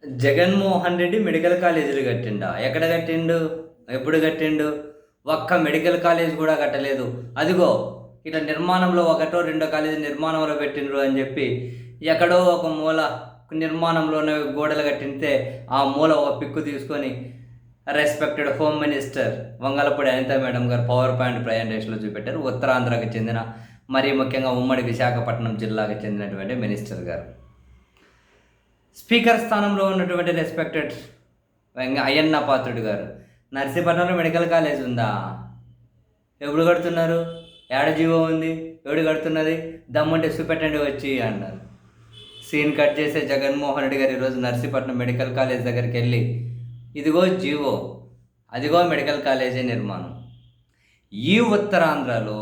Jaganmohan Reddy medical కాలేజీలు కట్టిండా? ఎక్కడ కట్టిండు? ఎప్పుడు కట్టిండు? ఒక్క మెడికల్ కాలేజ్ కూడా కట్టలేదు. అదిగో ఇట్లా నిర్మాణంలో ఒకటో రెండో కాలేజీ నిర్మాణంలో పెట్టిండ్రు అని చెప్పి ఎక్కడో ఒక మూల నిర్మాణంలోనే గోడలు కట్టింటే ఆ మూల ఒక పిక్కు తీసుకొని respected home minister Vangalapudi Anitha madam గారు పవర్ పాయింట్ ప్రజెంటేషన్లో చూపెట్టారు. ఉత్తరాంధ్రకు చెందిన మరీ ముఖ్యంగా ఉమ్మడి విశాఖపట్నం జిల్లాకు చెందినటువంటి మినిస్టర్ గారు. స్పీకర్ స్థానంలో ఉన్నటువంటి రెస్పెక్టెడ్ అయ్యన్న పాత్రుడు గారు నర్సీపట్నంలో మెడికల్ కాలేజ్ ఉందా? ఎప్పుడు కడుతున్నారు? ఏడ జీవో ఉంది? ఎవడు కడుతున్నది? దమ్ముంటే చూపెట్టండి వచ్చి అన్నారు. సీన్ కట్ చేసే జగన్మోహన్ రెడ్డి గారు ఈరోజు నర్సీపట్నం మెడికల్ కాలేజ్ దగ్గరికి వెళ్ళి ఇదిగో జీవో, అదిగో మెడికల్ కాలేజీ నిర్మాణం. ఈ ఉత్తరాంధ్రలో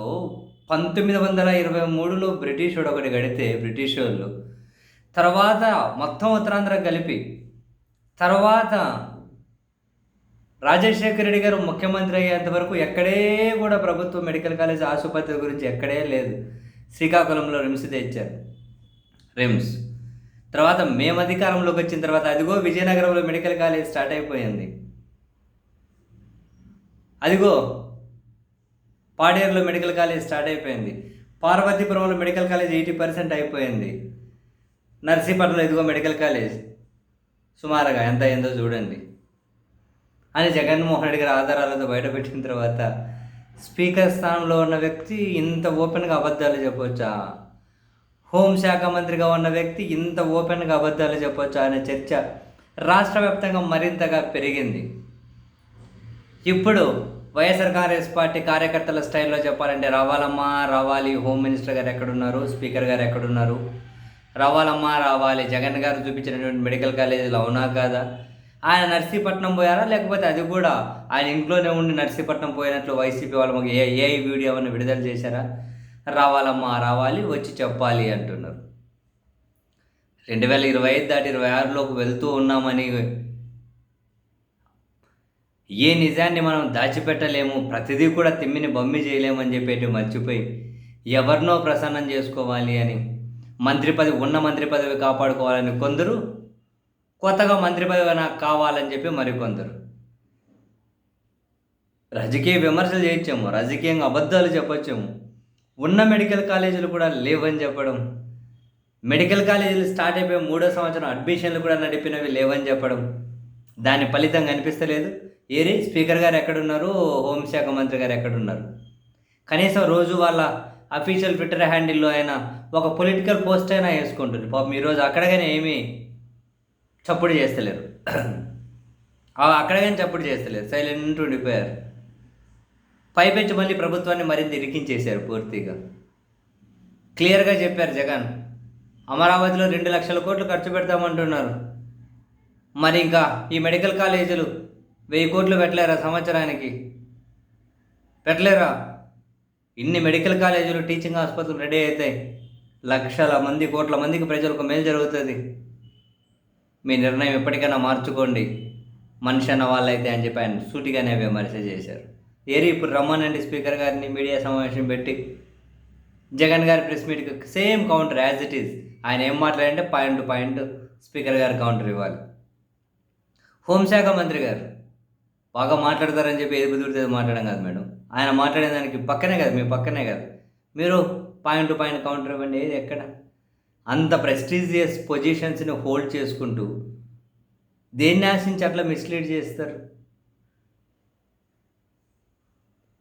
1923లో బ్రిటిష్ వాడు ఒకటి కడితే బ్రిటిష్ వాళ్ళు తర్వాత మొత్తం ఉత్తరాంధ్ర కలిపి తర్వాత రాజశేఖర రెడ్డి గారు ముఖ్యమంత్రి అయ్యేంత వరకు ఎక్కడే కూడా ప్రభుత్వ మెడికల్ కాలేజ్ ఆసుపత్రి గురించి ఎక్కడే లేదు. శ్రీకాకుళంలో రిమ్స్ తెచ్చారు. రిమ్స్ తర్వాత మేము అధికారంలోకి వచ్చిన తర్వాత అదిగో విజయనగరంలో మెడికల్ కాలేజ్ స్టార్ట్ అయిపోయింది. అదిగో పాడేరులో మెడికల్ కాలేజ్ స్టార్ట్ అయిపోయింది. పార్వతీపురంలో మెడికల్ కాలేజ్ 80% అయిపోయింది. నర్సీపట్నంలో ఇదిగో మెడికల్ కాలేజ్ సుమారుగా ఎంత అయిందో చూడండి అని జగన్మోహన్ రెడ్డి గారి ఆధారాలతో బయటపెట్టిన తర్వాత స్పీకర్ స్థానంలో ఉన్న వ్యక్తి ఇంత ఓపెన్గా అబద్ధాలు చెప్పొచ్చా? హోంశాఖ మంత్రిగా ఉన్న వ్యక్తి ఇంత ఓపెన్గా అబద్ధాలు చెప్పొచ్చా అనే చర్చ రాష్ట్ర వ్యాప్తంగా మరింతగా పెరిగింది. ఇప్పుడు వైఎస్ఆర్ కాంగ్రెస్ పార్టీ కార్యకర్తల స్టైల్లో చెప్పాలంటే రావాలమ్మా రావాలి, హోమ్ మినిస్టర్ గారు ఎక్కడున్నారు, స్పీకర్ గారు ఎక్కడున్నారు, రావాలమ్మా రావాలి, జగన్ గారు చూపించినటువంటి మెడికల్ కాలేజీలు అవునా కాదా, ఆయన నర్సీపట్నం పోయారా లేకపోతే అది కూడా ఆయన ఇంట్లోనే ఉండి నర్సీపట్నం పోయినట్లు వైసీపీ వాళ్ళు ఏ వీడియో అని విడుదల చేశారా? రావాలమ్మా రావాలి, వచ్చి చెప్పాలి అంటున్నారు. 2025 దాటి 26లోకి వెళ్తూ ఉన్నామని ఏ నిజాన్ని మనం దాచిపెట్టలేము, ప్రతిదీ కూడా తిమ్మిని బొమ్మి చేయలేమని చెప్పేటి మర్చిపోయి ఎవరినో ప్రసన్నం చేసుకోవాలి అని ఉన్న మంత్రి పదవి కాపాడుకోవాలని కొందరు, కొత్తగా మంత్రి పదవి నాకు కావాలని చెప్పి మరికొందరు. రాజకీయ విమర్శలు చేయొచ్చాము, రాజకీయంగా అబద్ధాలు చెప్పొచ్చాము. ఉన్న మెడికల్ కాలేజీలు కూడా లేవని చెప్పడం, మెడికల్ కాలేజీలు స్టార్ట్ అయిపోయి 3వ సంవత్సరం అడ్మిషన్లు కూడా నడిపినవి లేవని చెప్పడం, దాని ఫలితం కనిపిస్తలేదు. ఏరి స్పీకర్ గారు ఎక్కడున్నారు, హోంశాఖ మంత్రి గారు ఎక్కడున్నారు? కనీసం రోజు వాళ్ళ అఫీషియల్ ట్విట్టర్ హ్యాండిల్లో అయినా ఒక పొలిటికల్ పోస్ట్ అయినా వేసుకుంటుంది. పాపం ఈరోజు అక్కడగానే ఏమీ చప్పుడు చేస్తలేరు. అక్కడగానే చప్పుడు చేస్తలేరు, సైలెంట్ ఉండిపోయారు. పైపెచ్చి మళ్ళీ ప్రభుత్వాన్ని మరింత ఇరికించేశారు పూర్తిగా. క్లియర్గా చెప్పారు జగన్, అమరావతిలో 2 లక్షల కోట్లు ఖర్చు పెడతామంటున్నారు. మరి ఇంకా ఈ మెడికల్ కాలేజీలు 1000 కోట్లు పెట్టలేరా సంవత్సరానికి? పెట్టలేరా? ఇన్ని మెడికల్ కాలేజీలు, టీచింగ్ ఆసుపత్రులు రెడీ అవుతాయి, లక్షల మంది, కోట్ల మందికి ప్రజలకు మేలు జరుగుతుంది. మీ నిర్ణయం ఎప్పటికైనా మార్చుకోండి మనిషి అన్న వాళ్ళైతే అని చెప్పి ఆయన సూటిగానే విమర్శ చేశారు. ఇప్పుడు రమ్మనండి స్పీకర్ గారిని మీడియా సమావేశం పెట్టి జగన్ గారి ప్రెస్ మీట్కి same counter as it is. ఆయన ఏం మాట్లాడంటే పాయింట్ టు పాయింట్ స్పీకర్ గారు కౌంటర్ ఇవ్వాలి. హోంశాఖ మంత్రి గారు బాగా మాట్లాడతారని చెప్పి ఏది కుదిరితే మాట్లాడడం కాదు మేడం. ఆయన మాట్లాడే దానికి పక్కనే కదా, మీ పక్కనే కదా, మీరు పాయింట్ టు పాయింట్ కౌంటర్ ఇవ్వండి. ఏది ఎక్కడ అంత ప్రెస్టీజియస్ పొజిషన్స్ని హోల్డ్ చేసుకుంటూ దేన్ని ఆశించి అట్లా మిస్లీడ్ చేస్తారు?